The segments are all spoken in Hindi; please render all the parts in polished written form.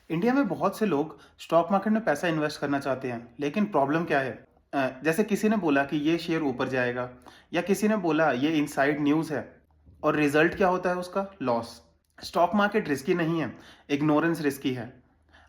इंडिया में बहुत से लोग स्टॉक मार्केट में पैसा इन्वेस्ट करना चाहते हैं, लेकिन प्रॉब्लम क्या है? जैसे किसी ने बोला कि ये शेयर ऊपर जाएगा, या किसी ने बोला ये इनसाइड न्यूज़ है, और रिजल्ट क्या होता है उसका? लॉस। स्टॉक मार्केट रिस्की नहीं है, इग्नोरेंस रिस्की है।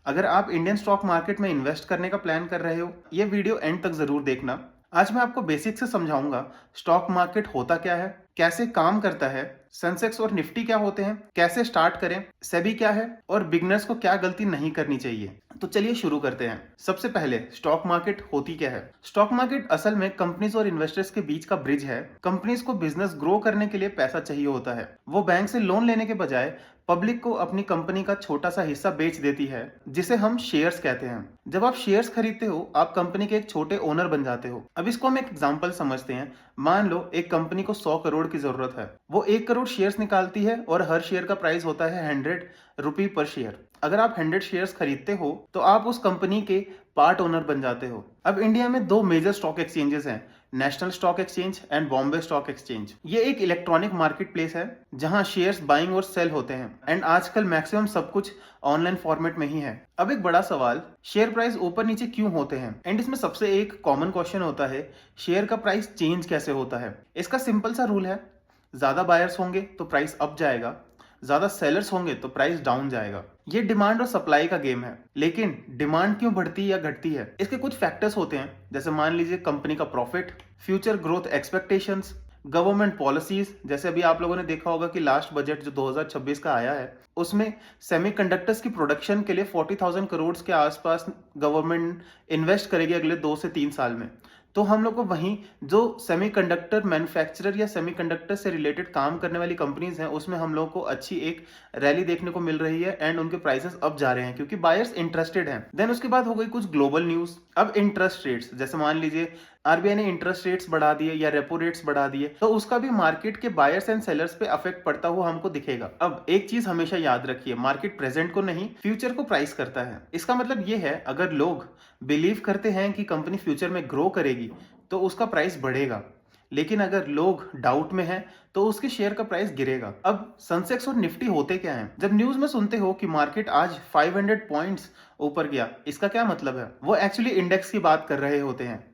अगर आप इंडियन स्टॉक मार्केट में इन्वेस्ट करने का प्लान कर रहे हो, ये वीडियो एंड तक जरूर देखना। आज मैं आपको बेसिक से समझाऊंगा स्टॉक मार्केट होता क्या है, कैसे काम करता है, सेंसेक्स और निफ्टी क्या होते हैं, कैसे स्टार्ट करें, सेबी क्या है, और बिगनर्स को क्या गलती नहीं करनी चाहिए। तो चलिए शुरू करते हैं। सबसे पहले स्टॉक मार्केट होती क्या है? स्टॉक मार्केट असल में कंपनीज और इन्वेस्टर्स के बीच का ब्रिज है। कंपनीज को बिजनेस ग्रो करने के लिए पैसा चाहिए होता है। वो बैंक से लोन लेने के बजाय पब्लिक को अपनी कंपनी का छोटा सा हिस्सा बेच देती है, जिसे हम शेयर्स कहते हैं। जब आप शेयर्स खरीदते हो, आप कंपनी के एक छोटे ओनर बन जाते हो। अब इसको हम एक एग्जांपल समझते हैं। मान लो एक कंपनी को 100 करोड़ की जरूरत है। वो 1 करोड़ शेयर्स निकालती है और हर शेयर का प्राइस होता है 100 रुपी पर शेयर। अगर आप 100 शेयर्स खरीदते हो तो आप उस कंपनी के पार्ट ओनर बन जाते हो। अब इंडिया में दो मेजर स्टॉक एक्सचेंजेस हैं, national stock exchange and Bombay stock exchange. ये एक इलेक्ट्रॉनिक मार्केट प्लेस है जहां शेयर्स बाइंग और सेल होते हैं, एंड आजकल मैक्सिमम सब कुछ ऑनलाइन फॉर्मेट में ही है। अब एक बड़ा सवाल, शेयर प्राइस ऊपर नीचे क्यों होते हैं? एंड इसमें सबसे एक कॉमन क्वेश्चन होता है, शेयर का प्राइस चेंज कैसे होता है? इसका सिंपल सा रूल है, ज्यादा बायर्स होंगे तो प्राइस अप जाएगा, ज्यादा सेलर्स होंगे तो प्राइस डाउन जाएगा। ये डिमांड और सप्लाई का गेम है। लेकिन डिमांड क्यों बढ़ती या घटती है? इसके कुछ फैक्टर्स होते हैं, जैसे मान लीजिए कंपनी का profit, future growth expectations, government policies. जैसे अभी आप लोगों ने देखा होगा कि लास्ट बजट जो 2026 का आया है, उसमें सेमीकंडक्टर्स की प्रोडक्शन के लिए 40,000 करोड़ के आसपास गवर्नमेंट इन्वेस्ट करेगी अगले 2 से 3 साल में। तो हम लोग को वहीं जो सेमीकंडक्टर मैन्युफैक्चरर या सेमीकंडक्टर से रिलेटेड काम करने वाली कंपनीज हैं, उसमें हम लोग को अच्छी एक रैली देखने को मिल रही है, एंड उनके प्राइसेस अप जा रहे हैं क्योंकि बायर्स इंटरेस्टेड हैं। देन उसके बाद हो गई कुछ ग्लोबल न्यूज। अब इंटरेस्ट रेट्स, जैसे मान लीजिए आरबीआई ने इंटरेस्ट रेट्स बढ़ा दिए या रेपो रेट्स बढ़ा दिए, तो उसका भी मार्केट के बायर्स एंड सेलर्स पे अफेक्ट पड़ता हुआ हमको दिखेगा। अब एक चीज हमेशा याद रखिए, मार्केट प्रेजेंट को नहीं, फ्यूचर को प्राइस करता है। इसका मतलब ये है, अगर लोग बिलीव करते हैं कि कंपनी फ्यूचर में ग्रो करेगी तो उसका प्राइस बढ़ेगा, लेकिन अगर लोग डाउट में हैं तो उसके शेयर का प्राइस गिरेगा। अब सेंसेक्स और निफ्टी होते क्या हैं? जब न्यूज में सुनते हो कि मार्केट आज 500 पॉइंट्स ऊपर गया, इसका क्या मतलब है? वो एक्चुअली इंडेक्स की बात कर रहे होते हैं।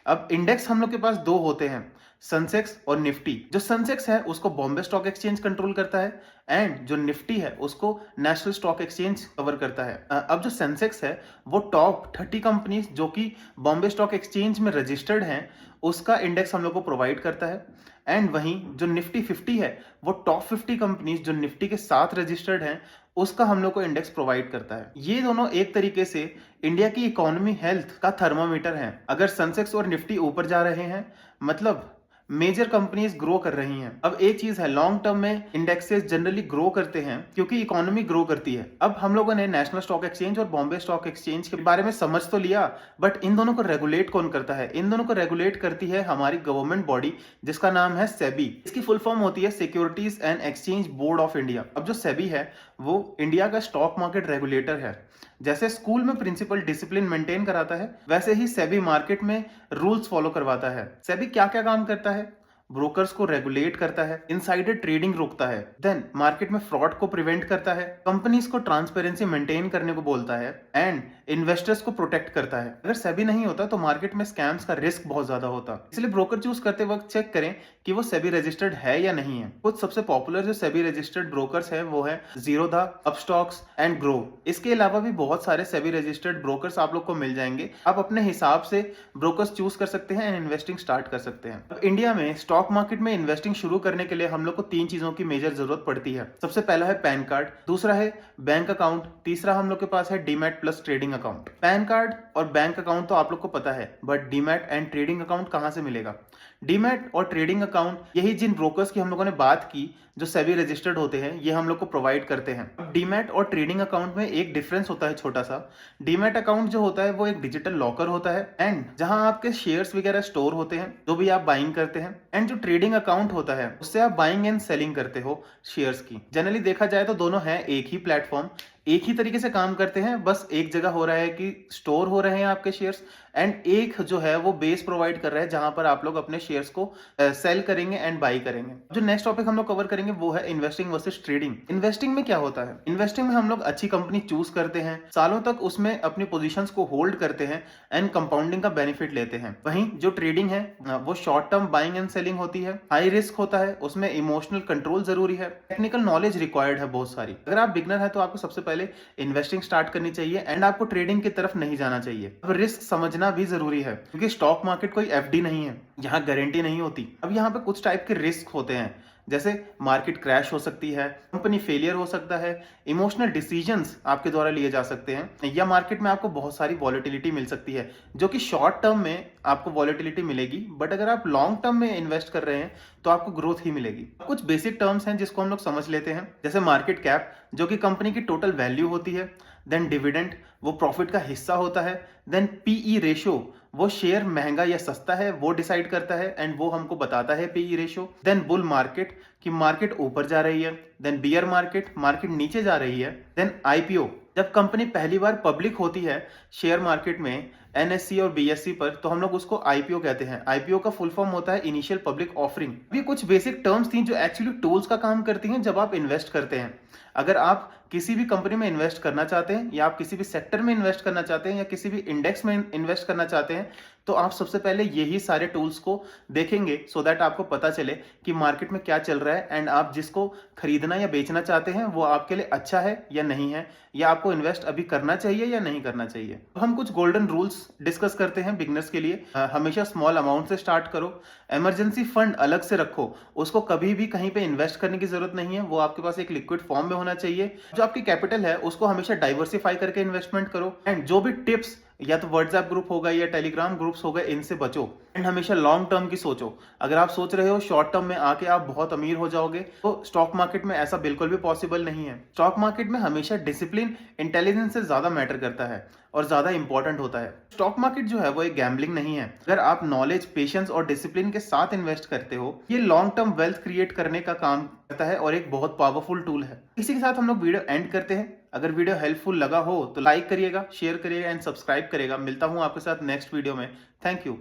अब इंडेक्स हम लोग के पास दो होते हैं, सेंसेक्स और निफ्टी। जो सेंसेक्स है उसको बॉम्बे स्टॉक एक्सचेंज कंट्रोल करता है, एंड जो निफ्टी है उसको नेशनल स्टॉक एक्सचेंज कवर करता है। अब जो सेंसेक्स है वो टॉप 30 कंपनीज जो कि बॉम्बे स्टॉक एक्सचेंज में रजिस्टर्ड हैं, उसका इंडेक्स हम लोग को प्रोवाइड करता है। एंड वहीं जो निफ्टी 50 है, वो टॉप 50 कंपनीज जो निफ्टी के साथ रजिस्टर्ड हैं, उसका हम लोग को इंडेक्स प्रोवाइड करता है। ये दोनों एक तरीके से इंडिया की इकोनॉमी हेल्थ का थर्मामीटर है। अगर सेंसेक्स और निफ्टी ऊपर जा रहे हैं, मतलब मेजर कंपनीज ग्रो कर रही हैं। अब एक चीज है, लॉन्ग टर्म में इंडेक्सेस जनरली ग्रो करते हैं क्योंकि इकोनॉमी ग्रो करती है। अब हम लोगों ने नेशनल स्टॉक एक्सचेंज और बॉम्बे स्टॉक एक्सचेंज के बारे में समझ तो लिया, बट इन दोनों को रेगुलेट कौन करता है? इन दोनों को रेगुलेट करती है हमारी गवर्नमेंट बॉडी, जिसका नाम है सेबी। इसकी फुल फॉर्म होती है securities and exchange board of India. अब जो सेबी है वो इंडिया का स्टॉक मार्केट रेगुलेटर है। जैसे स्कूल में प्रिंसिपल डिसिप्लिन मेंटेन कराता है, वैसे ही सेबी मार्केट में रूल्स फॉलो करवाता है। सेबी क्या क्या काम करता है? ब्रोकर्स को रेगुलेट करता है, इनसाइडर ट्रेडिंग रोकता है, देन मार्केट में फ्रॉड को प्रिवेंट करता है, कंपनीज को ट्रांसपेरेंसी मेंटेन करने को बोलता है, एंड इन्वेस्टर्स को प्रोटेक्ट करता है। अगर सेबी नहीं होता तो मार्केट में स्कैम्स का रिस्क बहुत ज्यादा होता। इसलिए ब्रोकर चूज करते वक्त चेक करें कि वो सेबी रजिस्टर्ड है या नहीं है। कुछ सबसे पॉपुलर जो सेबी रजिस्टर्ड ब्रोकर्स है वो है जीरोधा, अपस्टॉक्स एंड ग्रो। इसके अलावा भी बहुत सारे सेबी रजिस्टर्ड ब्रोकर्स आप लोग को मिल जाएंगे। आप अपने हिसाब से ब्रोकर्स चूज कर सकते हैं एंड इन्वेस्टिंग स्टार्ट कर सकते हैं। अब इंडिया में स्टॉक मार्केट में इन्वेस्टिंग शुरू करने के लिए हम लोग को 3 चीजों की मेजर जरूरत पड़ती है। सबसे पहला है पैन कार्ड, दूसरा है बैंक अकाउंट, तीसरा हम लोग के पास है demat plus trading account. Pan card और बैंक अकाउंट तो आप लोग को पता है, but demat and trading account कहां से मिलेगा? डीमैट और ट्रेडिंग अकाउंट यही जिन ब्रोकर्स की हम लोगों ने बात की जो सेबी रजिस्टर्ड होते हैं, ये हम लोग को प्रोवाइड करते हैं। अब डीमैट और ट्रेडिंग अकाउंट में एक डिफरेंस होता है छोटा सा। डीमैट अकाउंट जो होता है वो एक डिजिटल लॉकर होता है, एंड जहां आपके शेयर्स वगैरह स्टोर होते हैं जो भी आप बाइंग करते हैं। एंड जो ट्रेडिंग अकाउंट होता है उससे आप बाइंग एंड सेलिंग करते हो शेयर्स की। जनरली देखा जाए तो दोनों है एक ही प्लेटफॉर्म, एक ही तरीके से काम करते हैं, बस एक जगह हो रहा है कि स्टोर हो रहे हैं आपके शेयर्स, एंड एक जो है वो बेस प्रोवाइड कर रहा है जहां पर आप लोग अपने शेयर्स को सेल करेंगे एंड बाई करेंगे। जो नेक्स्ट टॉपिक हम लोग कवर करेंगे वो है इन्वेस्टिंग वर्सेस ट्रेडिंग। इन्वेस्टिंग में क्या होता है? इन्वेस्टिंग में हम लोग अच्छी कंपनी चूज करते हैं, सालों तक उसमें अपनी पोजीशंस को होल्ड करते हैं एंड कंपाउंडिंग का बेनिफिट लेते हैं। वहीं जो ट्रेडिंग है वो short term buying and selling होती है, हाई रिस्क होता है, उसमें इमोशनल कंट्रोल जरूरी है, टेक्निकल नॉलेज रिक्वायर्ड है बहुत सारी। अगर आप बिगनर है तो आपको सबसे पहले इन्वेस्टिंग स्टार्ट करनी चाहिए एंड आपको ट्रेडिंग की तरफ नहीं जाना चाहिए। अब रिस्क समझना भी जरूरी है क्योंकि स्टॉक मार्केट कोई एफडी नहीं है, यहाँ गारंटी नहीं होती। अब यहाँ पे कुछ टाइप के रिस्क होते हैं, जैसे मार्केट क्रैश हो सकती है, कंपनी फेलियर हो सकता है, इमोशनल डिसीजंस आपके द्वारा लिए जा सकते हैं, या मार्केट में आपको बहुत सारी वॉलेटिलिटी मिल सकती है जो कि शॉर्ट टर्म में आपको वॉलेटिलिटी मिलेगी, बट अगर आप लॉन्ग टर्म में इन्वेस्ट कर रहे हैं तो आपको ग्रोथ ही मिलेगी। कुछ बेसिक टर्म्स हैं जिसको हम लोग समझ लेते हैं, जैसे मार्केट कैप जो कि कंपनी की टोटल वैल्यू होती है, देन डिविडेंड वो प्रॉफिट का हिस्सा होता है, देन पीई रेशो वो शेयर महंगा या सस्ता है वो डिसाइड करता है एंड वो हमको बताता है PE ratio, then bull market कि मार्केट ऊपर जा रही है, देन बियर मार्केट मार्केट नीचे जा रही है, देन आईपीओ जब कंपनी पहली बार पब्लिक होती है शेयर मार्केट में एनएससी और बीएससी पर तो हम लोग उसको आईपीओ कहते हैं। आईपीओ का फुल फॉर्म होता है इनिशियल पब्लिक ऑफरिंग। ये कुछ बेसिक टर्म्स थी जो एक्चुअली टूल्स का काम करती हैं जब आप इन्वेस्ट करते हैं। अगर आप किसी भी कंपनी में इन्वेस्ट करना चाहते हैं या आप किसी भी सेक्टर में इन्वेस्ट करना चाहते हैं या किसी भी इंडेक्स में इन्वेस्ट करना चाहते हैं तो आप सबसे पहले यही सारे टूल्स को देखेंगे सो दैट आपको पता चले कि मार्केट में क्या चल रहा है एंड आप जिसको खरीदना या बेचना चाहते हैं वो आपके लिए अच्छा है या नहीं है, या आपको इन्वेस्ट अभी करना चाहिए या नहीं करना चाहिए। तो हम कुछ गोल्डन रूल्स डिस्कस करते हैं बिगनर्स के लिए। हमेशा स्मॉल अमाउंट से स्टार्ट करो, इमरजेंसी फंड अलग से रखो, उसको कभी भी कहीं पे इन्वेस्ट करने की जरूरत नहीं है, वो आपके पास एक लिक्विड फॉर्म में होना चाहिए। जो आपकी कैपिटल है उसको हमेशा डाइवर्सिफाई करके इन्वेस्टमेंट करो, एंड जो भी टिप्स या तो व्हाट्सएप ग्रुप होगा या टेलीग्राम ग्रुप्स हो गए इनसे बचो, एंड हमेशा लॉन्ग टर्म की सोचो। अगर आप सोच रहे हो शॉर्ट टर्म में आके आप बहुत अमीर हो जाओगे तो स्टॉक मार्केट में ऐसा बिल्कुल भी पॉसिबल नहीं है। स्टॉक मार्केट में हमेशा डिसिप्लिन इंटेलिजेंस से ज्यादा मैटर करता है और ज्यादा इंपॉर्टेंट होता है। स्टॉक मार्केट जो है वो एक गैम्बलिंग नहीं है। अगर आप नॉलेज, पेशेंस और डिसिप्लिन के साथ इन्वेस्ट करते हो, ये लॉन्ग टर्म वेल्थ क्रिएट करने का काम करता है और एक बहुत पावरफुल टूल है। इसी के साथ हम लोग वीडियो एंड करते हैं। अगर वीडियो हेल्पफुल लगा हो तो लाइक करिएगा, शेयर करिएगा एंड सब्सक्राइब करिएगा। मिलता हूं आपके साथ नेक्स्ट वीडियो में। Thank you.